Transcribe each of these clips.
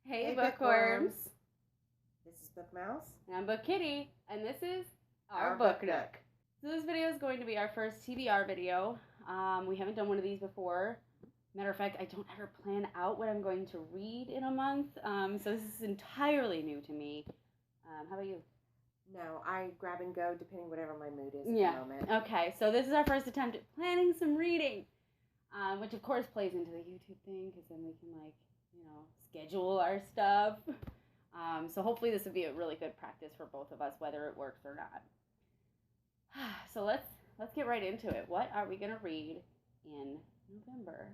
Hey bookworms! This is BookMouse. And I'm BookKitty, and this is our BookNook. BookNook. So this video is going to be our first TBR video. We haven't done one of these before. Matter of fact, I don't ever plan out what I'm going to read in a month, so this is entirely new to me. How about you? No, I grab and go depending whatever my mood is at the moment. Okay, so this is our first attempt at planning some reading, which of course plays into the YouTube thing, because then we can schedule our stuff. So hopefully this will be a really good practice for both of us, whether it works or not. So let's get right into it. What are we going to read in November?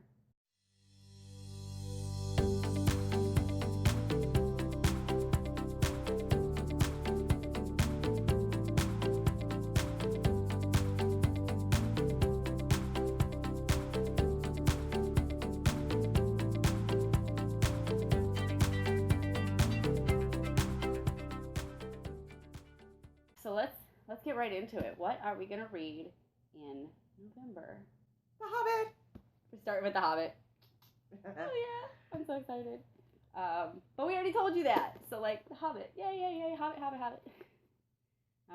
So let's get right into it. What are we going to read in November? The Hobbit! We're starting with The Hobbit. Oh yeah, I'm so excited. But we already told you that. So The Hobbit. Yay, Hobbit.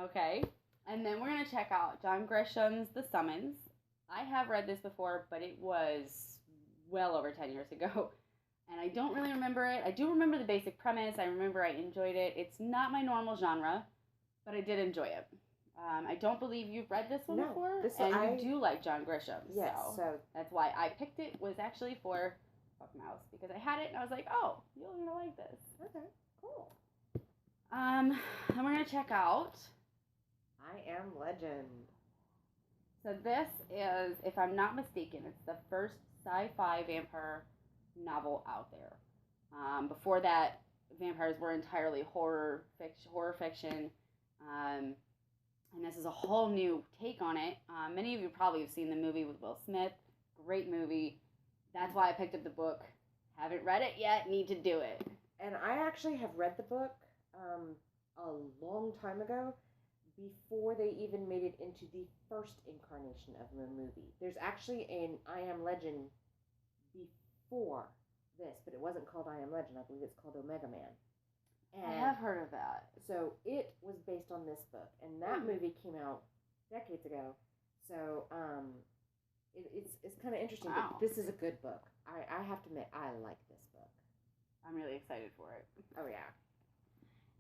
Okay. And then we're going to check out John Grisham's The Summons. I have read this before, but it was well over 10 years ago. And I don't really remember it. I do remember the basic premise. I remember I enjoyed it. It's not my normal genre, but I did enjoy it. I don't believe you've read this one before, and you do like John Grisham. Yes, so that's why I picked it. Was actually for BookMouse, because I had it and I was like, oh, you're gonna like this. Okay, cool. And we're gonna check out I Am Legend. So this is, if I'm not mistaken, it's the first sci-fi vampire novel out there. Before that, vampires were entirely horror fiction. And this is a whole new take on it. Many of you probably have seen the movie with Will Smith. Great movie. That's why I picked up the book. Haven't read it yet. Need to do it. And I actually have read the book a long time ago, before they even made it into the first incarnation of the movie. There's actually an I Am Legend before this, but it wasn't called I Am Legend. I believe it's called Omega Man. And I have heard of that. So it was based on this book, and that movie came out decades ago. So it's kind of interesting. Wow. But this is a good book. I have to admit, I like this book. I'm really excited for it. Oh yeah.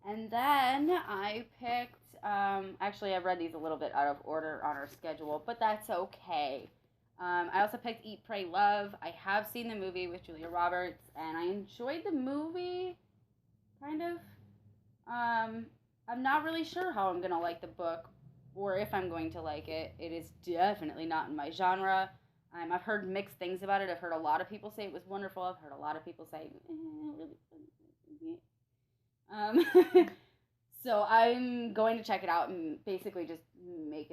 And then I picked. Actually, I've read these a little bit out of order on our schedule, but that's okay. I also picked Eat, Pray, Love. I have seen the movie with Julia Roberts, and I enjoyed the movie. Kind of. I'm not really sure how I'm going to like the book, or if I'm going to like it. It is definitely not in my genre. I've heard mixed things about it. I've heard a lot of people say it was wonderful. I've heard a lot of people say, really. So I'm going to check it out and basically just make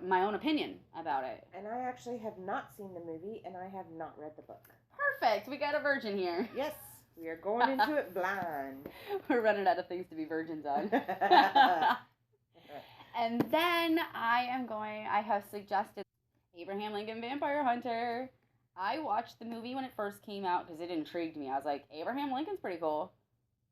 my own opinion about it. And I actually have not seen the movie, and I have not read the book. Perfect. We got a virgin here. Yes. We are going into it blind. We're running out of things to be virgins on. And then I have suggested Abraham Lincoln Vampire Hunter. I watched the movie when it first came out because it intrigued me. I was like, Abraham Lincoln's pretty cool.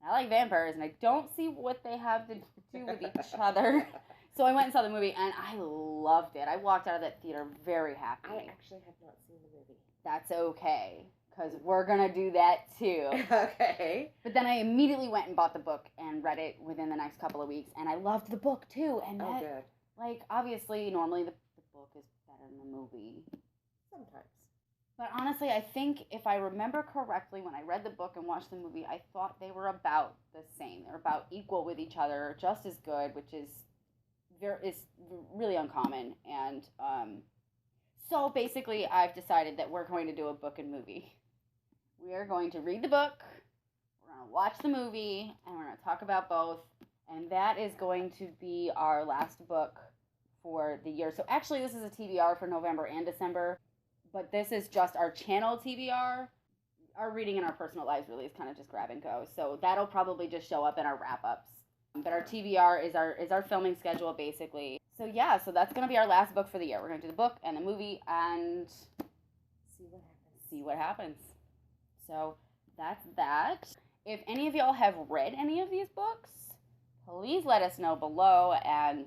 I like vampires, and I don't see what they have to do with each other. So I went and saw the movie, and I loved it. I walked out of that theater very happy. I actually have not seen the movie. That's okay, because we're going to do that too. Okay. But then I immediately went and bought the book and read it within the next couple of weeks, and I loved the book too. And good. Obviously, normally the book is better than the movie. Sometimes. But honestly, I think if I remember correctly, when I read the book and watched the movie, I thought they were about the same. They're about equal with each other, just as good, which is really uncommon. And so basically, I've decided that we're going to do a book and movie. We are going to read the book, we're going to watch the movie, and we're going to talk about both. And that is going to be our last book for the year. So actually, this is a TBR for November and December. But this is just our channel TBR. Our reading in our personal lives really is kind of just grab and go. So that'll probably just show up in our wrap-ups. But our TBR is our filming schedule, basically. So yeah, so that's going to be our last book for the year. We're going to do the book and the movie and see what happens. So that's that. If any of y'all have read any of these books, please let us know below, and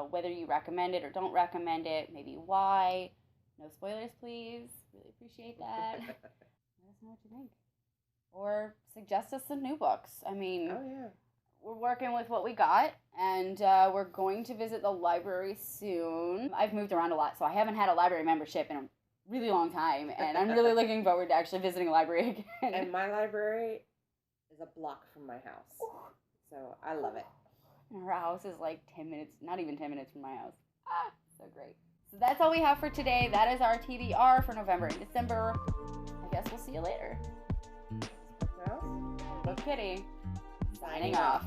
whether you recommend it or don't recommend it, maybe why. No spoilers, please. Really appreciate that. Let us know what you think. Or suggest us some new books. I mean, Oh, yeah. we're working with what we got, and we're going to visit the library soon. I've moved around a lot, so I haven't had a library membership in a really long time, and I'm really looking forward to actually visiting a library again. And my library is a block from my house. So I love it. Our house is like 10 minutes, not even 10 minutes from my house. So great. So that's all we have for today. That is our TBR for November and December. I guess we'll see you later. BookMouse BookKitty, signing off.